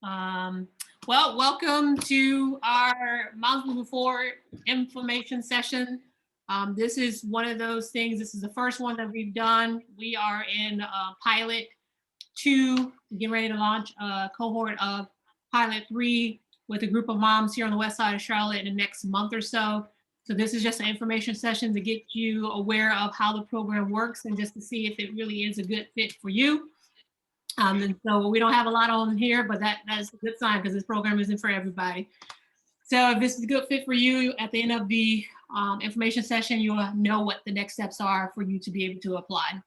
Um, well, welcome to our Moms Moving Forward information session. This is one of those things. This is the first one that we've done. We are in pilot 2, getting ready to launch a cohort of pilot 3 with a group of moms here on the west side of Charlotte in the next month or so. So this is just an information session to get you aware of how the program works and just to see if it really is a good fit for you. And so we don't have a lot on here, but that's a good sign because this program isn't for everybody. So if this is a good fit for you, at the end of the information session, you'll know what the next steps are for you to be able to apply.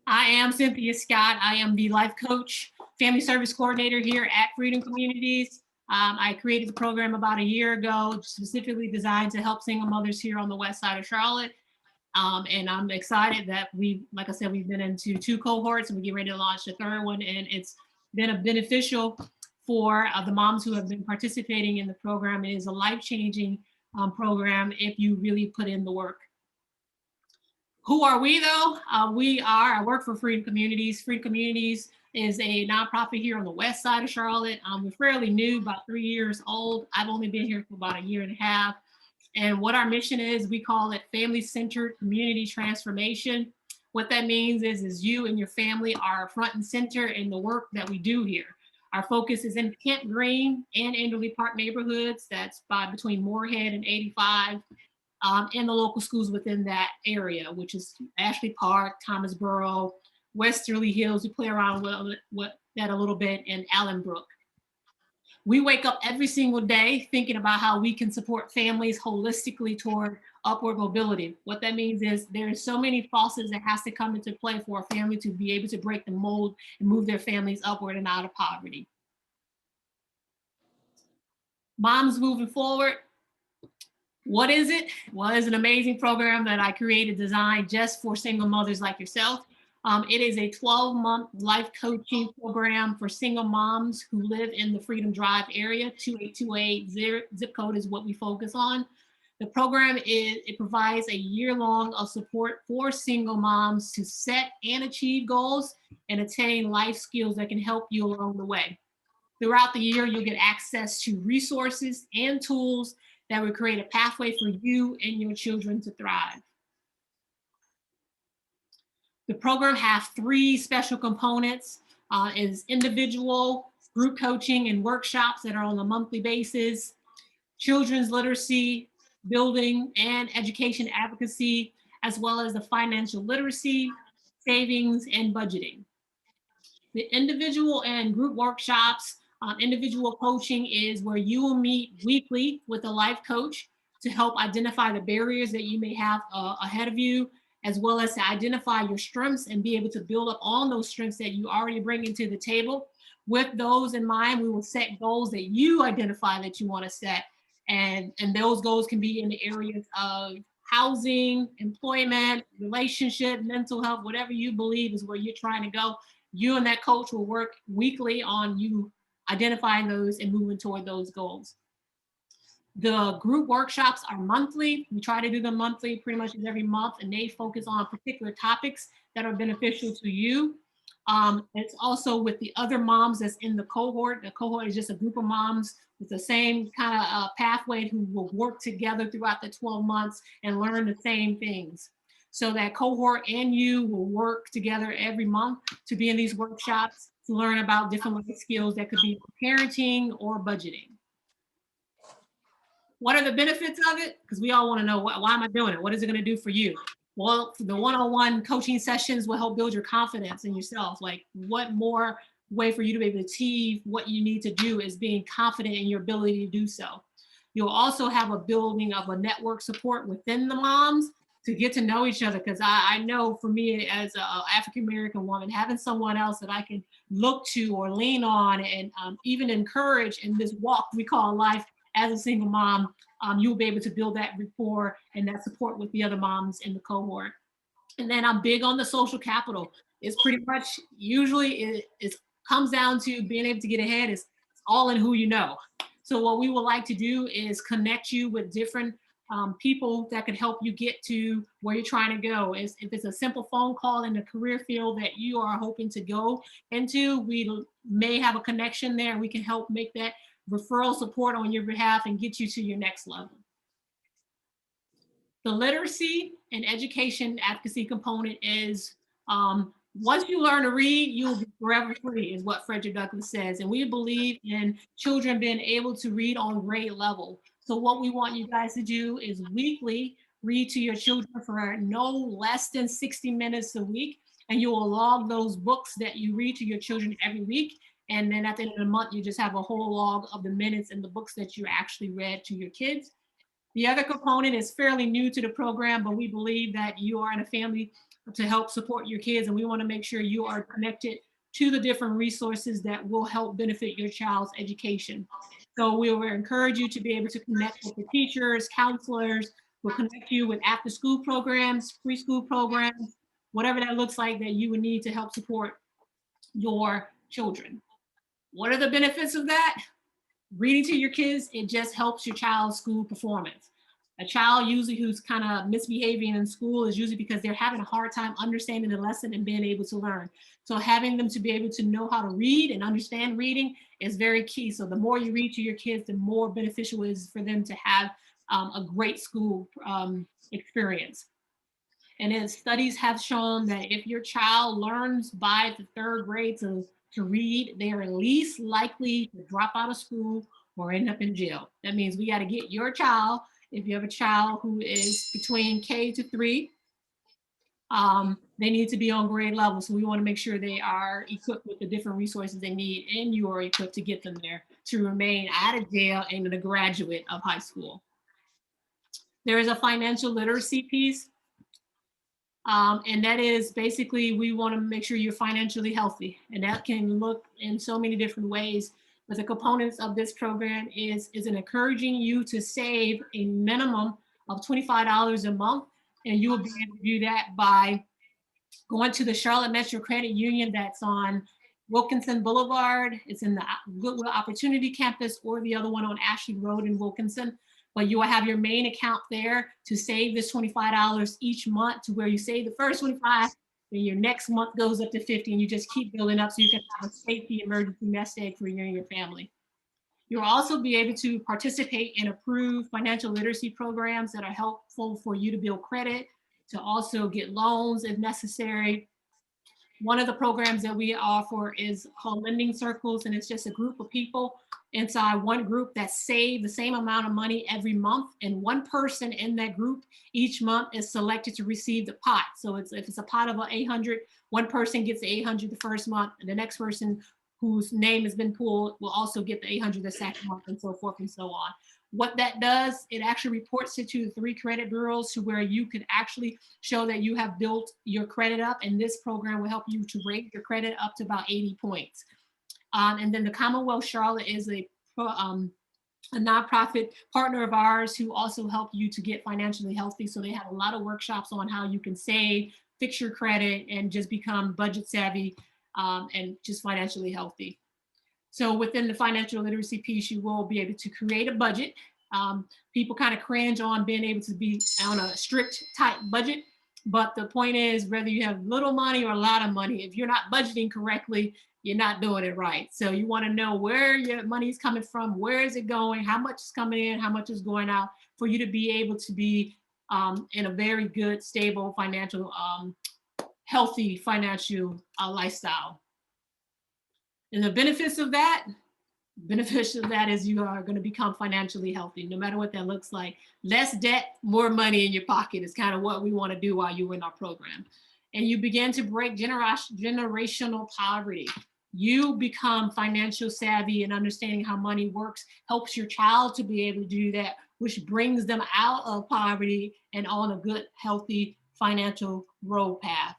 I am Cynthia Scott. I am the life coach, family service coordinator here at Freedom Communities. I created the program about a year ago, specifically designed to help single mothers here on the west side of Charlotte. And I'm excited that like I said, we've been into 2 cohorts and we get ready to launch the 3rd one. And it's been a beneficial for the moms who have been participating in the program. It is a life-changing program if you really put in the work. Who are we though? I work for Freedom Communities. Freedom Communities is a nonprofit here on the west side of Charlotte. We're fairly new, about 3 years old. I've only been here for about a year and a half. And what our mission is, we call it family-centered community transformation. What that means is you and your family are front and center in the work that we do here. Our focus is in Kent Green and Enderley Park neighborhoods. That's between Moorhead and 85. And the local schools within that area, which is Ashley Park, Thomasboro, Westerly Hills. We play around with that a little bit, and Allenbrook. We wake up every single day thinking about how we can support families holistically toward upward mobility. What that means is there's so many forces that has to come into play for a family to be able to break the mold and move their families upward and out of poverty. Moms Moving Forward. What is it? Well, it's an amazing program that I created, designed just for single mothers like yourself. It is a 12-month life coaching program for single moms who live in the Freedom Drive area. 28280 zip code is what we focus on. The program provides a year-long of support for single moms to set and achieve goals and attain life skills that can help you along the way. Throughout the year, you'll get access to resources and tools that will create a pathway for you and your children to thrive. The program has 3 special components. Is individual, group coaching and workshops that are on a monthly basis, children's literacy, building and education advocacy, as well as the financial literacy, savings, and budgeting. The individual and group workshops, individual coaching is where you will meet weekly with a life coach to help identify the barriers that you may have ahead of you, as well as to identify your strengths and be able to build up on those strengths that you already bring into the table. With those in mind, we will set goals that you identify that you want to set. And those goals can be in the areas of housing, employment, relationship, mental health, whatever you believe is where you're trying to go. You and that coach will work weekly on you identifying those and moving toward those goals. The group workshops are monthly. We try to do them monthly, pretty much every month, and they focus on particular topics that are beneficial to you. It's also with the other moms that's in the cohort. The cohort is just a group of moms with the same kind of pathway who will work together throughout the 12 months and learn the same things. So that cohort and you will work together every month to be in these workshops to learn about different life skills that could be parenting or budgeting. What are the benefits of it? Because we all want to know, why am I doing it? What is it going to do for you? Well, the one-on-one coaching sessions will help build your confidence in yourself. Like, what more way for you to be able to achieve what you need to do is being confident in your ability to do so. You'll also have a building of a network support within the moms to get to know each other. Because I know for me as an African-American woman, having someone else that I can look to or lean on and even encourage in this walk we call life as a single mom, you'll be able to build that rapport and that support with the other moms in the cohort. And then I'm big on the social capital. It's pretty much usually it comes down to being able to get ahead. It's all in who you know. So what we would like to do is connect you with different people that could help you get to where you're trying to go. If it's a simple phone call in the career field that you are hoping to go into, we may have a connection there. We can help make that referral support on your behalf and get you to your next level. The literacy and education advocacy component is once you learn to read, you'll be forever free, is what Frederick Douglass says. And we believe in children being able to read on grade level. So what we want you guys to do is weekly read to your children for no less than 60 minutes a week. And you will log those books that you read to your children every week. And then at the end of the month, you just have a whole log of the minutes and the books that you actually read to your kids. The other component is fairly new to the program, but we believe that you are in a family to help support your kids, and we want to make sure you are connected to the different resources that will help benefit your child's education. So we will encourage you to be able to connect with the teachers, counselors. We'll connect you with after-school programs, preschool programs, whatever that looks like that you would need to help support your children. What are the benefits of that? Reading to your kids, it just helps your child's school performance. A child usually who's kind of misbehaving in school is usually because they're having a hard time understanding the lesson and being able to learn. So having them to be able to know how to read and understand reading is very key. So the more you read to your kids, the more beneficial it is for them to have a great school experience. And then studies have shown that if your child learns by the third grade to read, they are least likely to drop out of school or end up in jail. That means we got to get your child, if you have a child who is between K to 3, they need to be on grade level. So we want to make sure they are equipped with the different resources they need, and you are equipped to get them there to remain out of jail and a graduate of high school. There is a financial literacy piece. And that is basically, we want to make sure you're financially healthy. And that can look in so many different ways. But the components of this program is encouraging you to save a minimum of $25 a month. And you will be able to do that by going to the Charlotte Metro Credit Union that's on Wilkinson Boulevard. It's in the Goodwill Opportunity Campus, or the other one on Ashley Road in Wilkinson. But you will have your main account there to save this $25 each month, to where you save the first 25, then your next month goes up to 50, and you just keep building up so you can have a safety emergency nest egg for you and your family. You'll also be able to participate in approved financial literacy programs that are helpful for you to build credit, to also get loans if necessary. One of the programs that we offer is called Lending Circles, and it's just a group of people inside one group that save the same amount of money every month, and one person in that group each month is selected to receive the pot. So if it's a pot of 800, one person gets the 800 the first month, and the next person whose name has been pulled will also get the 800 the second month, and so forth and so on. What that does, it actually reports it to the 3 credit bureaus, to where you could actually show that you have built your credit up, and this program will help you to rate your credit up to about 80 points. And then the Commonwealth Charlotte is a nonprofit partner of ours who also help you to get financially healthy. So they have a lot of workshops on how you can save, fix your credit, and just become budget savvy and just financially healthy. So within the financial literacy piece, you will be able to create a budget. People kind of cringe on being able to be on a strict, tight budget. But the point is, whether you have little money or a lot of money, if you're not budgeting correctly, you're not doing it right. So you want to know where your money is coming from, where is it going, how much is coming in, how much is going out, for you to be able to be in a very good, stable, financial, healthy financial lifestyle. And the benefits of that is you are going to become financially healthy, no matter what that looks like. Less debt, more money in your pocket is kind of what we want to do while you're in our program. And you begin to break generational poverty. You become financial savvy, and understanding how money works helps your child to be able to do that, which brings them out of poverty and on a good, healthy financial road path.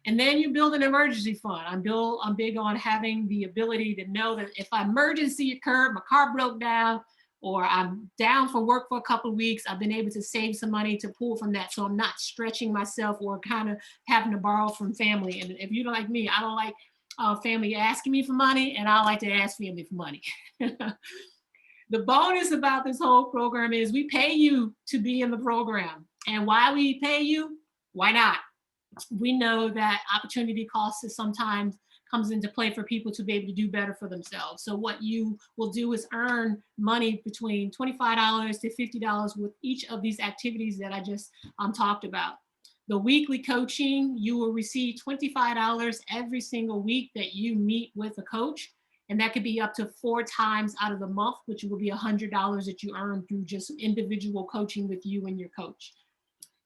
And then you build an emergency fund. I'm big on having the ability to know that if an emergency occurred, my car broke down, or I'm down for work for a couple of weeks, I've been able to save some money to pull from that. So I'm not stretching myself or kind of having to borrow from family. And if you don't like me, I don't like family asking me for money, and I like to ask family for money. The bonus about this whole program is we pay you to be in the program. And why we pay you? Why not? We know that opportunity costs is sometimes comes into play for people to be able to do better for themselves. So what you will do is earn money between $25 to $50 with each of these activities that I just talked about. The weekly coaching, you will receive $25 every single week that you meet with a coach. And that could be up to 4 times out of the month, which will be $100 that you earn through just individual coaching with you and your coach.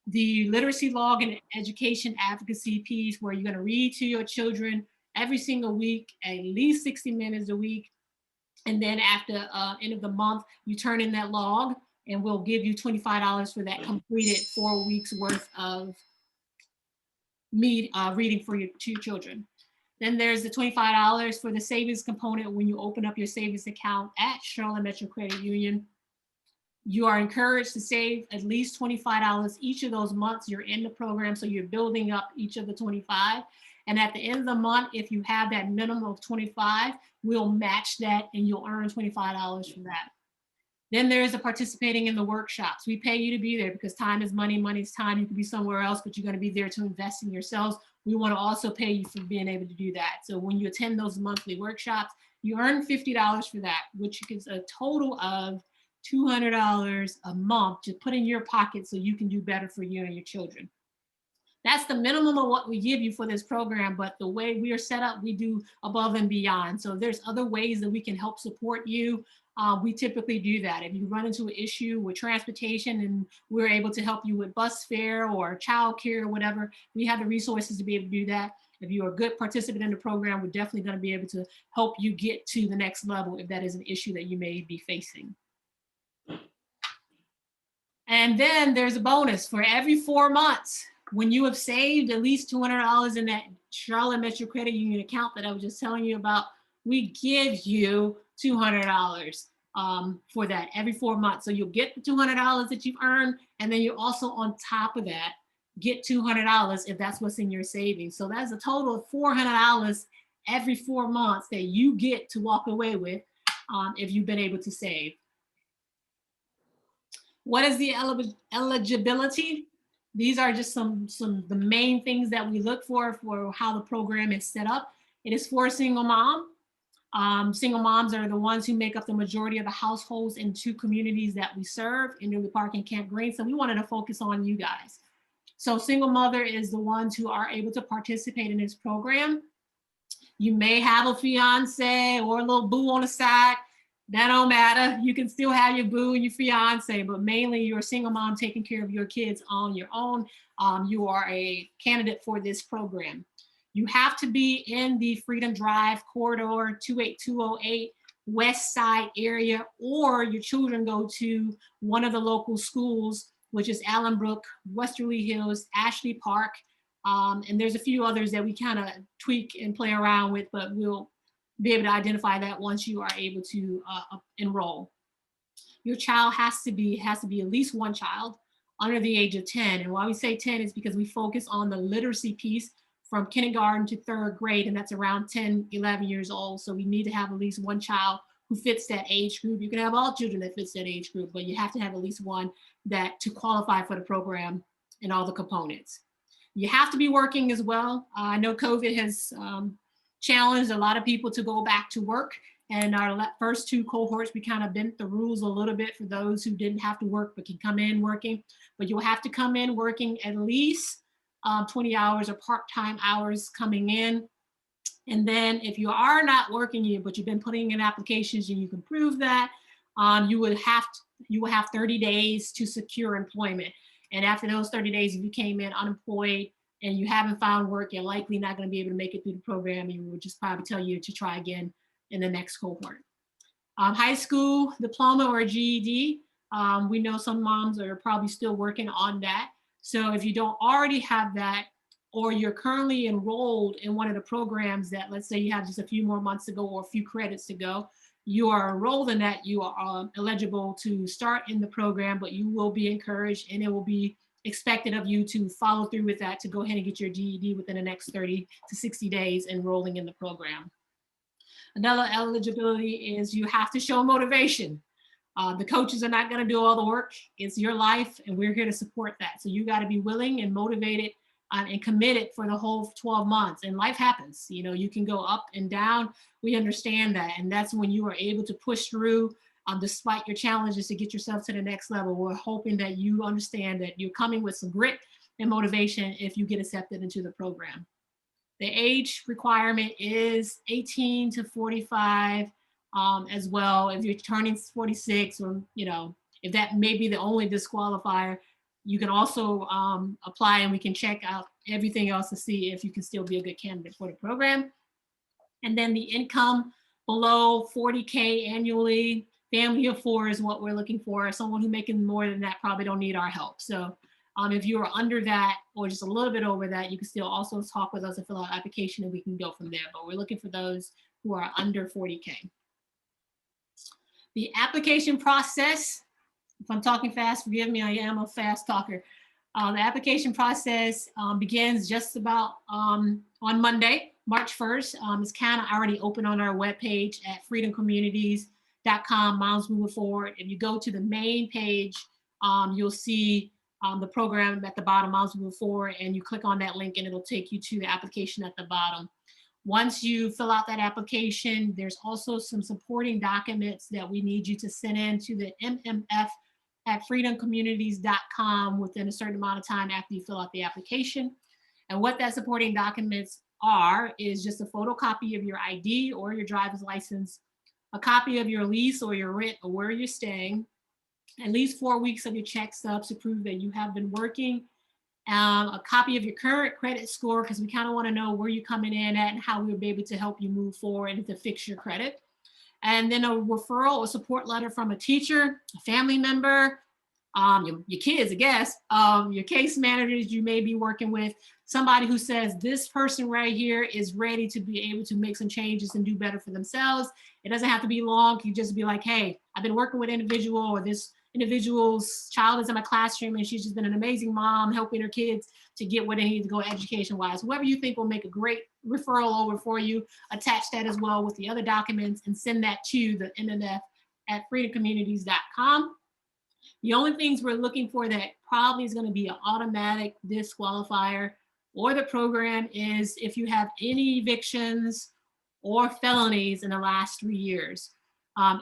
The literacy log and education advocacy piece, where you're going to read to your children every single week, at least 60 minutes a week. And then after end of the month, you turn in that log and we'll give you $25 for that completed 4 weeks worth of reading for your children. Then there's the $25 for the savings component when you open up your savings account at Charlotte Metro Credit Union. You are encouraged to save at least $25 each of those months you're in the program. So you're building up each of the 25. And at the end of the month, if you have that minimum of 25, we'll match that and you'll earn $25 from that. Then there's the participating in the workshops. We pay you to be there because time is money, money is time. You could be somewhere else, but you're going to be there to invest in yourselves. We want to also pay you for being able to do that. So when you attend those monthly workshops, you earn $50 for that, which is a total of $200 a month to put in your pocket so you can do better for you and your children. That's the minimum of what we give you for this program, but the way we are set up, we do above and beyond. So if there's other ways that we can help support you, we typically do that. If you run into an issue with transportation and we're able to help you with bus fare or childcare or whatever, we have the resources to be able to do that. If you're a good participant in the program, we're definitely going to be able to help you get to the next level if that is an issue that you may be facing. And then there's a bonus for every 4 months. When you have saved at least $200 in that Charlotte Metro Credit Union account that I was just telling you about, we give you $200 for that every 4 months. So you'll get the $200 that you've earned, and then you also on top of that get $200 if that's what's in your savings. So that's a total of $400 every 4 months that you get to walk away with if you've been able to save. What is the eligibility? These are just some the main things that we look for how the program is set up. It is for a single mom. Single moms are the ones who make up the majority of the households in 2 communities that we serve, in Newly Park and Camp Green. So we wanted to focus on you guys. So single mother is the ones who are able to participate in this program. You may have a fiance or a little boo on the side. That don't matter. You can still have your boo and your fiance, but mainly you're a single mom taking care of your kids on your own. You are a candidate for this program. You have to be in the Freedom Drive corridor 28208 West Side area, or your children go to one of the local schools, which is Allenbrook, Westerly Hills, Ashley Park, and there's a few others that we kind of tweak and play around with, but we'll be able to identify that once you are able to enroll. Your child has to be at least one child under the age of 10. And why we say 10 is because we focus on the literacy piece from kindergarten to 3rd grade, and that's around 10, 11 years old. So we need to have at least one child who fits that age group. You can have all children that fits that age group, but you have to have at least one that to qualify for the program and all the components. You have to be working as well. I know COVID has challenged a lot of people to go back to work. And our first 2 cohorts, we kind of bent the rules a little bit for those who didn't have to work but can come in working. But you'll have to come in working at least 20 hours or part-time hours coming in. And then if you are not working, but you've been putting in applications and you can prove that, you will have 30 days to secure employment. And after those 30 days, if you came in unemployed and you haven't found work, you're likely not going to be able to make it through the program. And we would just probably tell you to try again in the next cohort. High school diploma or GED. We know some moms are probably still working on that. So if you don't already have that, or you're currently enrolled in one of the programs that, let's say you have just a few more months to go or a few credits to go, you are enrolled in that, you are eligible to start in the program, but you will be encouraged and it will be expected of you to follow through with that, to go ahead and get your GED within the next 30 to 60 days enrolling in the program. Another eligibility is you have to show motivation. The coaches are not going to do all the work. It's your life, and we're here to support that. So you got to be willing and motivated and committed for the whole 12 months. And life happens. You know, you can go up and down. We understand that. And that's when you are able to push through despite your challenges to get yourself to the next level. We're hoping that you understand that you're coming with some grit and motivation if you get accepted into the program. The age requirement is 18 to 45 as well. If you're turning 46, or, you know, if that may be the only disqualifier, you can also apply, and we can check out everything else to see if you can still be a good candidate for the program. And then the income below 40K annually, family of 4 is what we're looking for. Someone who's making more than that probably don't need our help. So if you are under that or just a little bit over that, you can still also talk with us and fill out an application, and we can go from there. But we're looking for those who are under 40K. The application process, if I'm talking fast, forgive me, I am a fast talker. The application process begins just about on Monday, March 1st. It's kind of already open on our webpage at freedomcommunities.com, Moms Moving Forward. If you go to the main page, you'll see the program at the bottom, Moms Moving Forward, and you click on that link and it'll take you to the application at the bottom. Once you fill out that application, there's also some supporting documents that we need you to send in to the MMF at freedomcommunities.com within a certain amount of time after you fill out the application. And what that supporting documents are is just a photocopy of your ID or your driver's license, a copy of your lease or your rent or where you're staying, at least 4 weeks of your check stubs to prove that you have been working, a copy of your current credit score, because we kind of want to know where you're coming in at and how we'll be able to help you move forward and to fix your credit. And then a referral or support letter from a teacher, a family member, your kids, I guess, your case managers you may be working with, somebody who says this person right here is ready to be able to make some changes and do better for themselves. It doesn't have to be long. You just be like, hey, I've been working with an individual, or this individual's child is in my classroom and she's just been an amazing mom helping her kids to get where they need to go education-wise. Whoever you think will make a great referral over for you, attach that as well with the other documents and send that to the MMF at freedomcommunities.com. The only things we're looking for that probably is going to be an automatic disqualifier or the program is if you have any evictions or felonies in the last 3 years.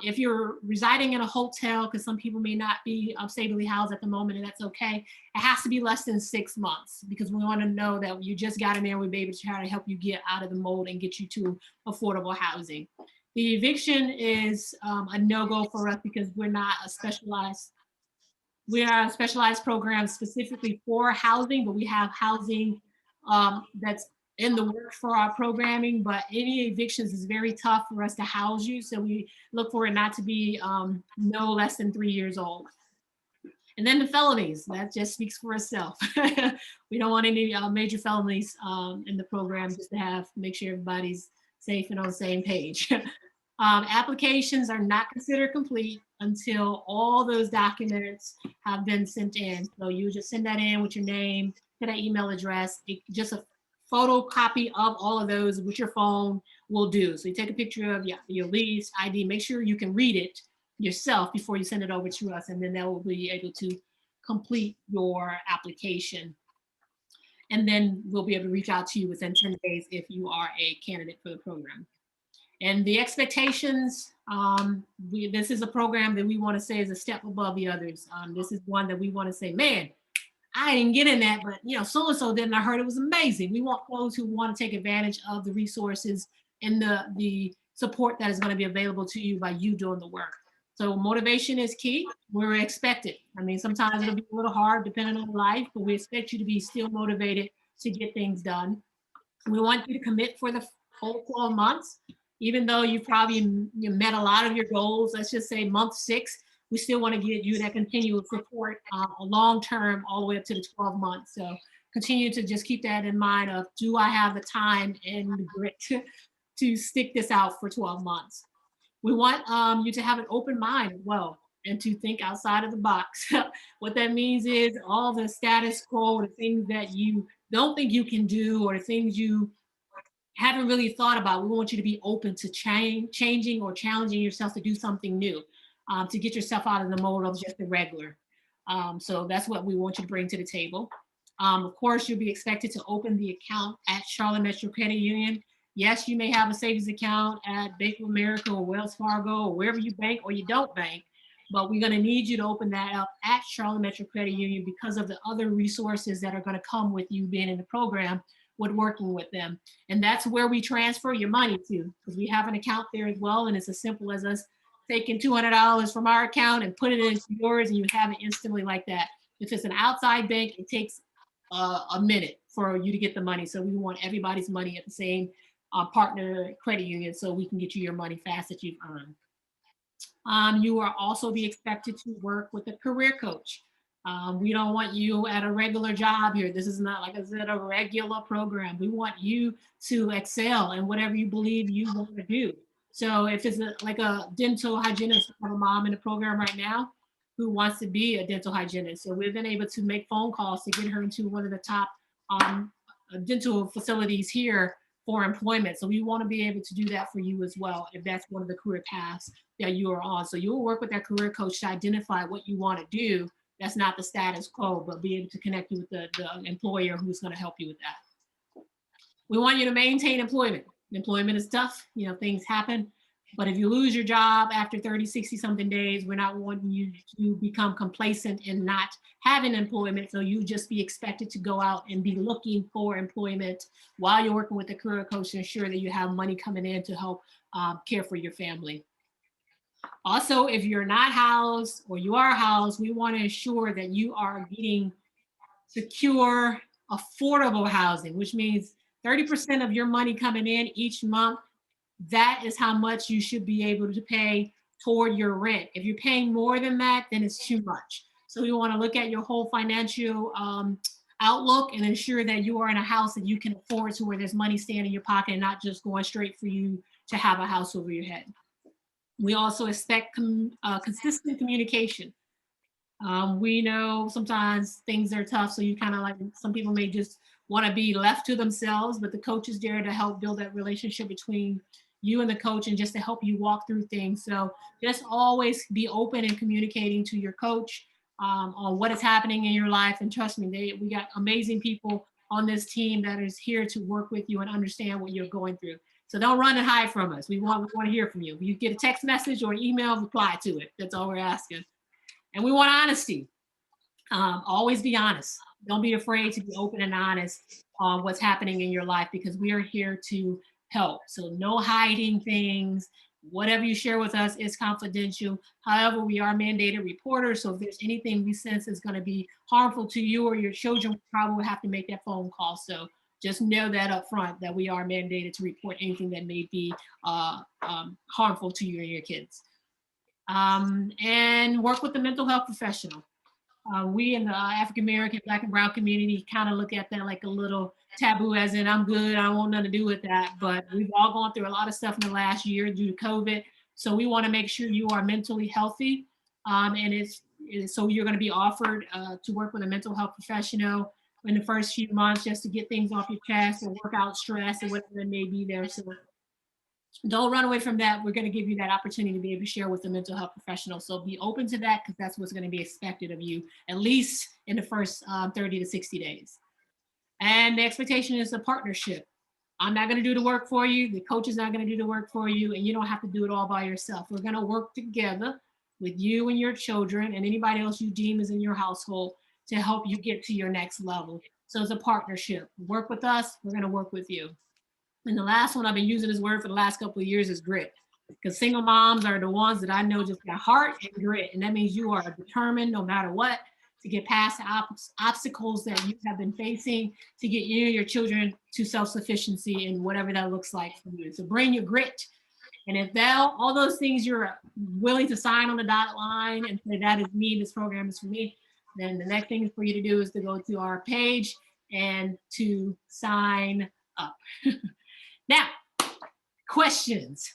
If you're residing in a hotel, because some people may not be stably housed at the moment, and that's okay, it has to be less than 6 months, because we want to know that you just got in there, we'll be able to try to help you get out of the mold and get you to affordable housing. The eviction is a no-go for us because we're not a specialized program specifically for housing, but we have housing that's in the works for our programming, but any evictions is very tough for us to house you. So we look for it not to be no less than 3 years old. And then the felonies, that just speaks for itself. We don't want any major felonies in the program, just to make sure everybody's safe and on the same page. Applications are not considered complete until all those documents have been sent in. So you just send that in with your name to that email address. Just a photocopy of all of those with your phone will do. So you take a picture of your lease, ID, make sure you can read it yourself before you send it over to us, and then that will be able to complete your application. And then we'll be able to reach out to you within 10 days if you are a candidate for the program. And the expectations, this is a program that we want to say is a step above the others. This is one that we want to say, man, I didn't get in that, but so-and-so did, and I heard it was amazing. We want those who want to take advantage of the resources and the support that is going to be available to you by you doing the work. So motivation is key. We're expected. I mean, sometimes it'll be a little hard depending on life, but we expect you to be still motivated to get things done. We want you to commit for the whole 12 months. Even though you probably met a lot of your goals, let's just say month 6, we still want to get you that continual support long-term all the way up to the 12 months. So continue to just keep that in mind of, do I have the time and the grit to stick this out for 12 months? We want you to have an open mind as well and to think outside of the box. What that means is all the status quo, the things that you don't think you can do, or the things you haven't really thought about. We want you to be open to changing or challenging yourself to do something new. to get yourself out of the mode of just the regular. So that's what we want you to bring to the table. Of course, you'll be expected to open the account at Charlotte Metro Credit Union. Yes, you may have a savings account at Bank of America or Wells Fargo or wherever you bank or you don't bank, but we're going to need you to open that up at Charlotte Metro Credit Union because of the other resources that are going to come with you being in the program with working with them. And that's where we transfer your money to, because we have an account there as well. And it's as simple as us taking $200 from our account and put it into yours, and you have it instantly like that. If it's an outside bank, it takes a minute for you to get the money. So we want everybody's money at the same partner credit union so we can get you your money fast that you've earned. You will also be expected to work with a career coach. We don't want you at a regular job here. This is not, like I said, a regular program. We want you to excel in whatever you believe you want to do. So if it's like a dental hygienist, I have a mom in the program right now who wants to be a dental hygienist. So we've been able to make phone calls to get her into one of the top dental facilities here for employment. So we want to be able to do that for you as well, if that's one of the career paths that you are on. So you'll work with that career coach to identify what you want to do. That's not the status quo, but be able to connect you with the employer who's going to help you with that. We want you to maintain employment. Employment is tough, things happen. But if you lose your job after 30, 60 something days, we're not wanting you to become complacent and not having employment. So you just be expected to go out and be looking for employment while you're working with the career coach to ensure that you have money coming in to help care for your family. Also, if you're not housed or you are housed, we want to ensure that you are getting secure, affordable housing, which means 30% of your money coming in each month, that is how much you should be able to pay toward your rent. If you're paying more than that, then it's too much. So we want to look at your whole financial outlook and ensure that you are in a house that you can afford, to where there's money staying in your pocket and not just going straight for you to have a house over your head. We also expect consistent communication. We know sometimes things are tough, so you kind of like, some people may just want to be left to themselves, but the coach is there to help build that relationship between you and the coach and just to help you walk through things. So just always be open and communicating to your coach on what is happening in your life. And trust me, we got amazing people on this team that is here to work with you and understand what you're going through. So don't run and hide from us. We want to hear from you. If you get a text message or an email, reply to it. That's all we're asking. And we want honesty. Always be honest. Don't be afraid to be open and honest on what's happening in your life, because we are here to help. So no hiding things. Whatever you share with us is confidential. However, we are mandated reporters. So if there's anything we sense is going to be harmful to you or your children, we probably will have to make that phone call. So just know that up front, that we are mandated to report anything that may be harmful to you and your kids. And work with the mental health professional. We in the African-American, Black and Brown community kind of look at that like a little taboo, as in, I'm good, I don't want nothing to do with that. But we've all gone through a lot of stuff in the last year due to COVID. So we want to make sure you are mentally healthy. And so you're going to be offered to work with a mental health professional in the first few months, just to get things off your chest or work out stress or whatever it may be there. So don't run away from that. We're going to give you that opportunity to be able to share with the mental health professional. So be open to that, because that's what's going to be expected of you, at least in the first 30 to 60 days. And the expectation is a partnership. I'm not going to do the work for you. The coach is not going to do the work for you, and you don't have to do it all by yourself. We're going to work together with you and your children and anybody else you deem is in your household to help you get to your next level. So it's a partnership. Work with us, we're going to work with you. And the last one, I've been using this word for the last couple of years, is grit. Because single moms are the ones that I know just got heart and grit. And that means you are determined, no matter what, to get past the obstacles that you have been facing, to get you and your children to self-sufficiency and whatever that looks like for you. So bring your grit. And if all those things you're willing to sign on the dotted line and say, that is me, this program is for me, then the next thing for you to do is to go to our page and to sign up. Now, questions.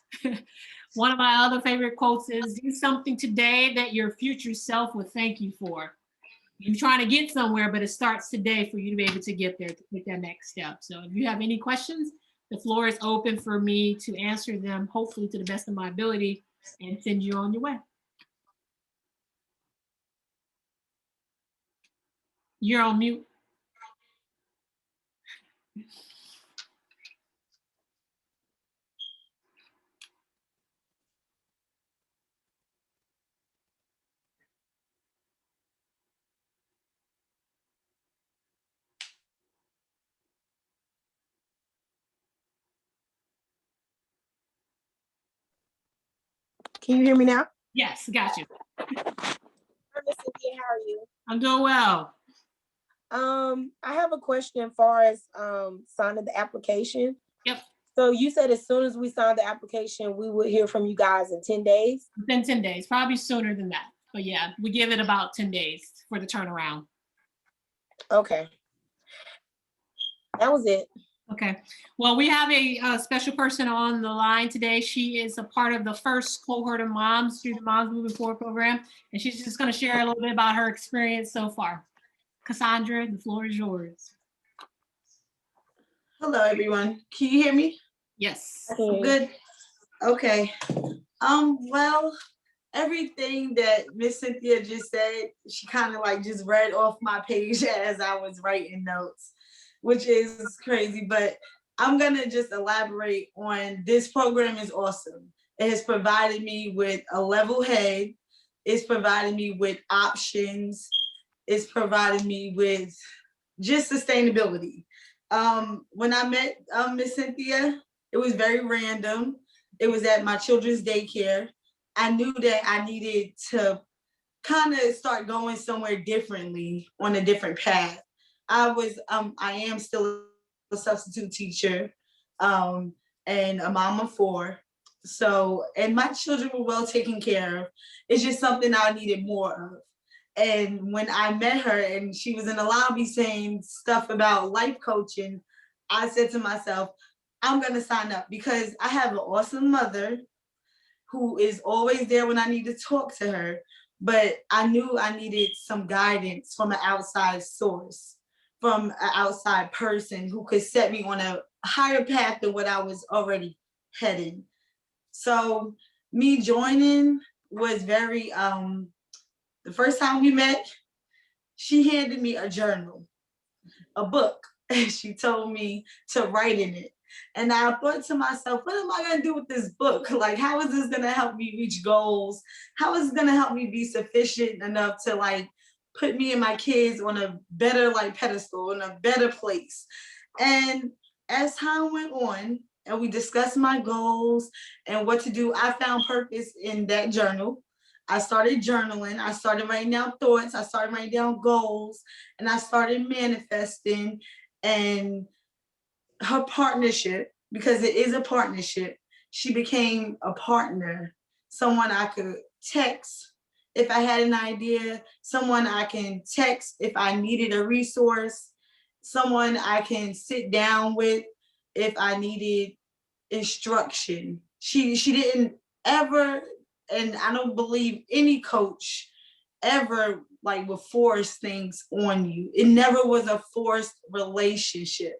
One of my other favorite quotes is, do something today that your future self would thank you for. You're trying to get somewhere, but it starts today for you to be able to get there, to take that next step. So if you have any questions, the floor is open for me to answer them, hopefully to the best of my ability, and send you on your way. You're on mute. Can you hear me now? Yes, got you. Hi, Miss Cynthia, how are you? I'm doing well. I have a question as far as signing the application. Yep. So you said as soon as we sign the application, we would hear from you guys in 10 days? Within 10 days, probably sooner than that. But yeah, we give it about 10 days for the turnaround. Okay. That was it. Okay. Well, we have a special person on the line today. She is a part of the first cohort of moms through the Moms Moving Forward program, and she's just going to share a little bit about her experience so far. Cassandra, the floor is yours. Hello, everyone. Can you hear me? Yes. Good. Okay. Well, everything that Miss Cynthia just said, she kind of like just read off my page as I was writing notes, which is crazy, but I'm gonna just elaborate on this program is awesome. It has provided me with a level head. It's provided me with options. It's provided me with just sustainability. When I met Miss Cynthia, it was very random. It was at my children's daycare. I knew that I needed to kind of start going somewhere differently on a different path. I am still a substitute teacher, and a mom of four. So, and my children were well taken care of. It's just something I needed more of. And when I met her and she was in the lobby saying stuff about life coaching, I said to myself, I'm gonna sign up because I have an awesome mother who is always there when I need to talk to her. But I knew I needed some guidance from an outside source, from an outside person who could set me on a higher path than what I was already heading. So me joining was very, the first time we met, she handed me a journal, a book, and she told me to write in it. And I thought to myself, what am I gonna do with this book? Like, how is this gonna help me reach goals? How is it gonna help me be sufficient enough to like put me and my kids on a better like pedestal, in a better place? And as time went on and we discussed my goals and what to do, I found purpose in that journal. I started journaling. I started writing down thoughts. I started writing down goals, and I started manifesting. And her partnership, because it is a partnership, she became a partner, someone I could text if I had an idea, someone I can text if I needed a resource, someone I can sit down with if I needed instruction. She didn't ever, and I don't believe any coach ever like would force things on you. It never was a forced relationship.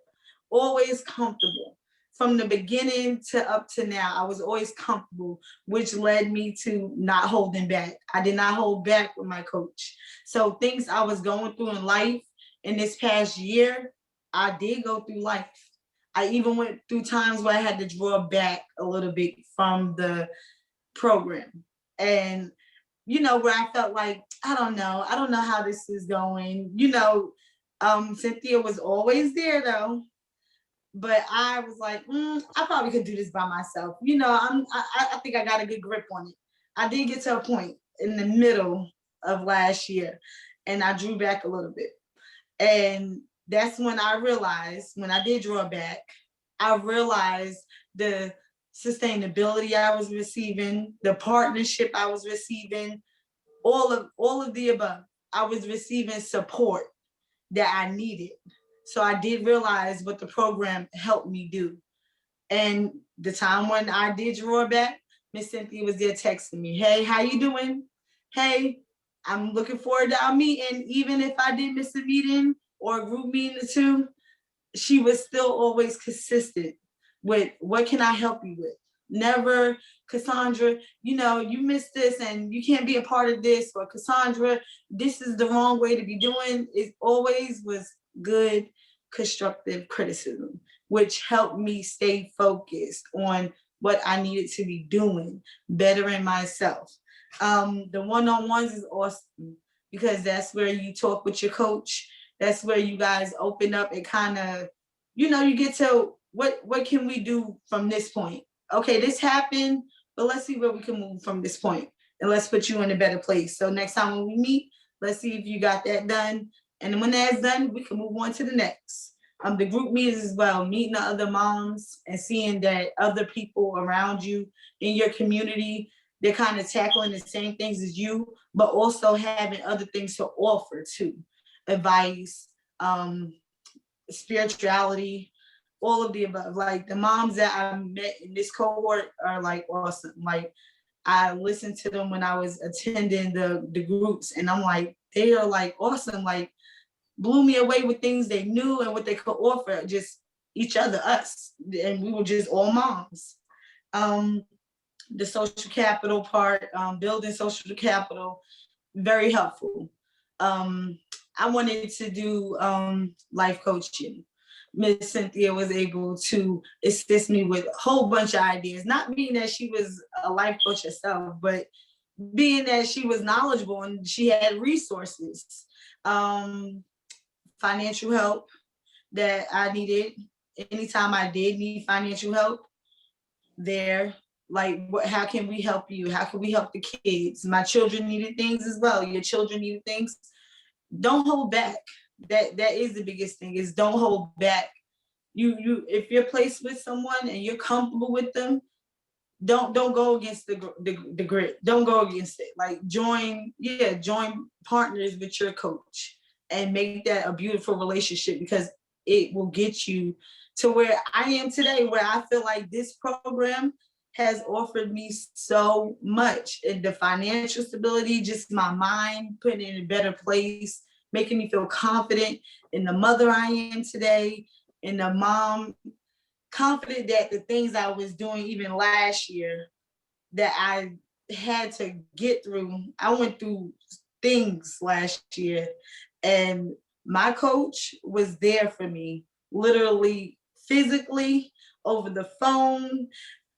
Always comfortable. From the beginning to up to now, I was always comfortable, which led me to not holding back. I did not hold back with my coach. So things I was going through in life in this past year, I did go through life. I even went through times where I had to draw back a little bit from the program. And, you know, where I felt like, I don't know how this is going. You know, Cynthia was always there though. But I was like, I probably could do this by myself. You know, I think I got a good grip on it. I did get to a point in the middle of last year and I drew back a little bit. And that's when I realized, when I did draw back, I realized the sustainability I was receiving, the partnership I was receiving, all of the above. I was receiving support that I needed. So I did realize what the program helped me do. And the time when I did draw back, Miss Cynthia was there texting me, hey, how you doing? Hey, I'm looking forward to our meeting. Even if I did miss a meeting or a group meeting or two, she was still always consistent with what can I help you with? Never, Cassandra, you missed this and you can't be a part of this, or Cassandra, this is the wrong way to be doing. It always was good, constructive criticism, which helped me stay focused on what I needed to be doing, bettering myself. The one-on-ones is awesome because that's where you talk with your coach. That's where you guys open up and kind of, you get to what can we do from this point? Okay, this happened, but let's see where we can move from this point, and let's put you in a better place. So next time when we meet, let's see if you got that done. And when that's done, we can move on to the next. The group meetings as well, meeting the other moms and seeing that other people around you in your community, they're kind of tackling the same things as you, but also having other things to offer too. Advice, spirituality, all of the above. Like the moms that I met in this cohort are like awesome. Like I listened to them when I was attending the groups, and I'm like, they are like awesome, like blew me away with things they knew and what they could offer, just each other, us. And we were just all moms. The social capital part, building social capital, very helpful. I wanted to do life coaching. Miss Cynthia was able to assist me with a whole bunch of ideas, not being that she was a life coach herself, but being that she was knowledgeable and she had resources, financial help that I needed. Anytime I did need financial help, there, like, how can we help you? How can we help the kids? My children needed things as well. Your children needed things. Don't hold back. That is the biggest thing, is don't hold back. You if you're placed with someone and you're comfortable with them, don't go against the grit. Don't go against it. Like join partners with your coach and make that a beautiful relationship, because it will get you to where I am today, where I feel like this program has offered me so much in the financial stability, just my mind putting in a better place, making me feel confident in the mother I am today, in the mom, confident that the things I was doing even last year that I had to get through. I went through things last year, and my coach was there for me, literally, physically, over the phone,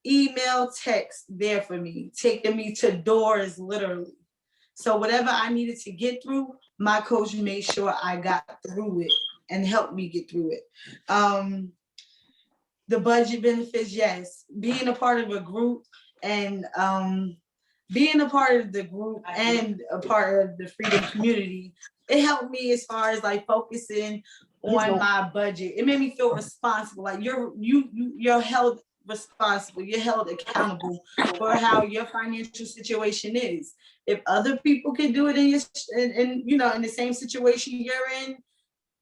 email, text, there for me, taking me to doors, literally. So whatever I needed to get through, my coach made sure I got through it and helped me get through it. The budget benefits, yes. Being a part of a group and being a part of the group and a part of the freedom community, it helped me as far as like focusing on my budget. It made me feel responsible. Like you're held responsible. You're held accountable for how your financial situation is. If other people can do it in the same situation you're in,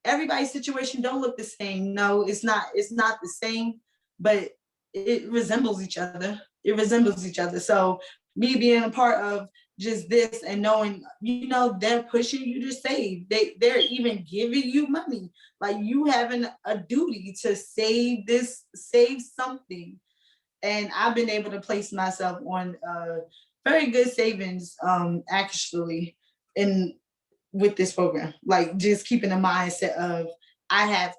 everybody's situation don't look the same. No, it's not the same, but it resembles each other. It resembles each other. So me being a part of just this and knowing, they're pushing you to save. They're even giving you money. Like you having a duty to save something. And I've been able to place myself on very good savings, actually, with this program. Like just keeping a mindset of I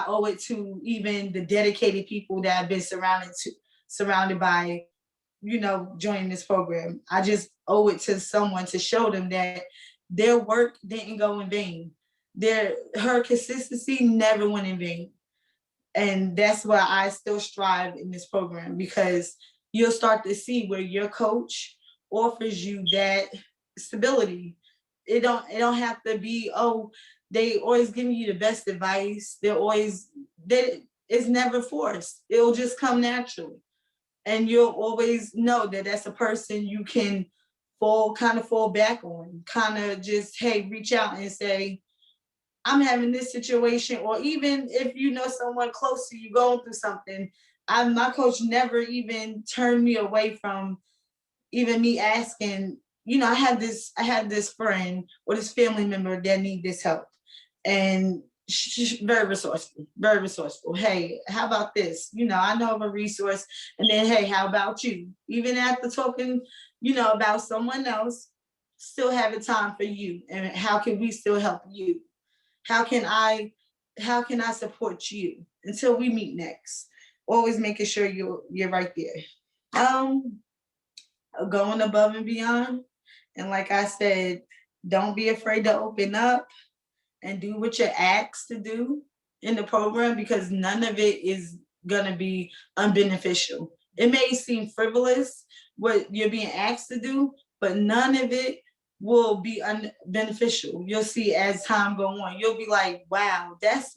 owe it to even the dedicated people that I've been surrounded by, joining this program. I just owe it to someone to show them that their work didn't go in vain. Her consistency never went in vain. And that's why I still strive in this program, because you'll start to see where your coach offers you that stability. It don't have to be, they always giving you the best advice. It's never forced. It'll just come naturally. And you'll always know that that's a person you can fall back on, kind of just, hey, reach out and say, I'm having this situation. Or even if you know someone close to you going through something, my coach never even turned me away from even me asking, I had this friend or this family member that need this help. And very resourceful, very resourceful. Hey, how about this? You know, I know of a resource. And then, hey, how about you? Even after talking, you know, about someone else, still having time for you. And how can we still help you? How can I support you until we meet next? Always making sure you're right there. Going above and beyond. And like I said, don't be afraid to open up and do what you're asked to do in the program, because none of it is gonna be unbeneficial. It may seem frivolous what you're being asked to do, but none of it will be unbeneficial. You'll see as time go on. You'll be like, wow, that's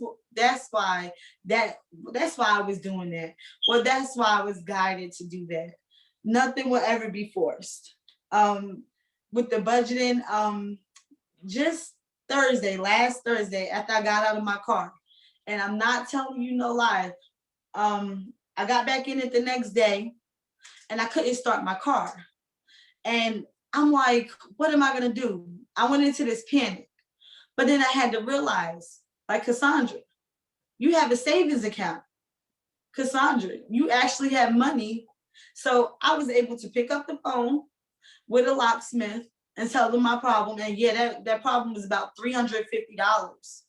why I was doing that. Well, that's why I was guided to do that. Nothing will ever be forced. With the budgeting, just last Thursday, after I got out of my car, and I'm not telling you no lie, I got back in it the next day and I couldn't start my car. And I'm like, what am I gonna do? I went into this panic. But then I had to realize, like, Cassandra, you have a savings account. Cassandra, you actually have money. So I was able to pick up the phone with a locksmith and tell them my problem. And yeah, that problem was about $350.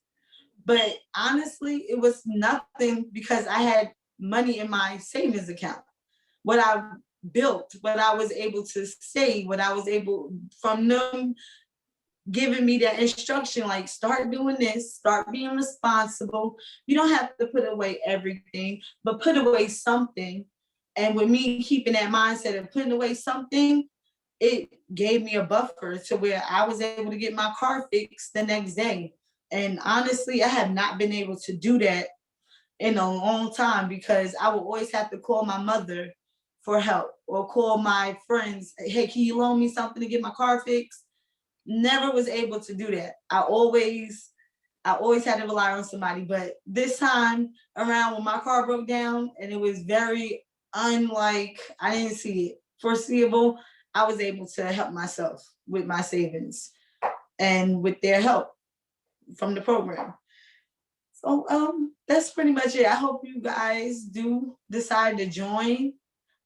But honestly, it was nothing because I had money in my savings account. What I built, what I was able to save, what I was able, from them giving me that instruction, like, start doing this, start being responsible. You don't have to put away everything, but put away something. And with me keeping that mindset of putting away something, it gave me a buffer to where I was able to get my car fixed the next day. And honestly, I have not been able to do that in a long time, because I would always have to call my mother for help or call my friends. Hey, can you loan me something to get my car fixed? Never was able to do that. I always had to rely on somebody. But this time around, when my car broke down and it was very I didn't see it foreseeable, I was able to help myself with my savings and with their help from the program. So that's pretty much it. I hope you guys do decide to join,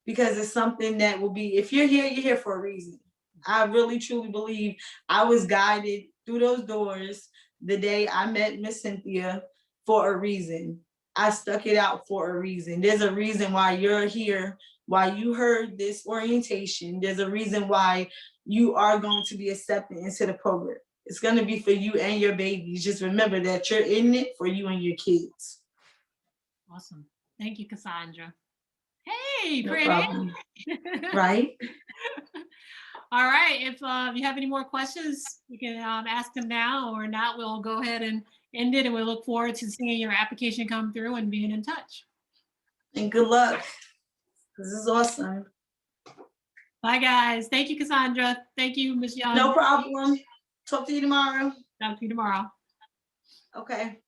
because it's something that will be, if you're here for a reason. I really truly believe I was guided through those doors the day I met Miss Cynthia for a reason. I stuck it out for a reason. There's a reason why you're here, why you heard this orientation. There's a reason why you are going to be accepted into the program. It's going to be for you and your babies. Just remember that you're in it for you and your kids. Awesome. Thank you, Cassandra. Hey, No pretty. problem. Right? All right. If you have any more questions, you can ask them now, or not. We'll go ahead and end it, and we look forward to seeing your application come through and being in touch. And good luck. This is awesome. Bye, guys. Thank you, Cassandra. Thank you, Ms. Young. No problem. Talk to you tomorrow. Talk to you tomorrow. Okay.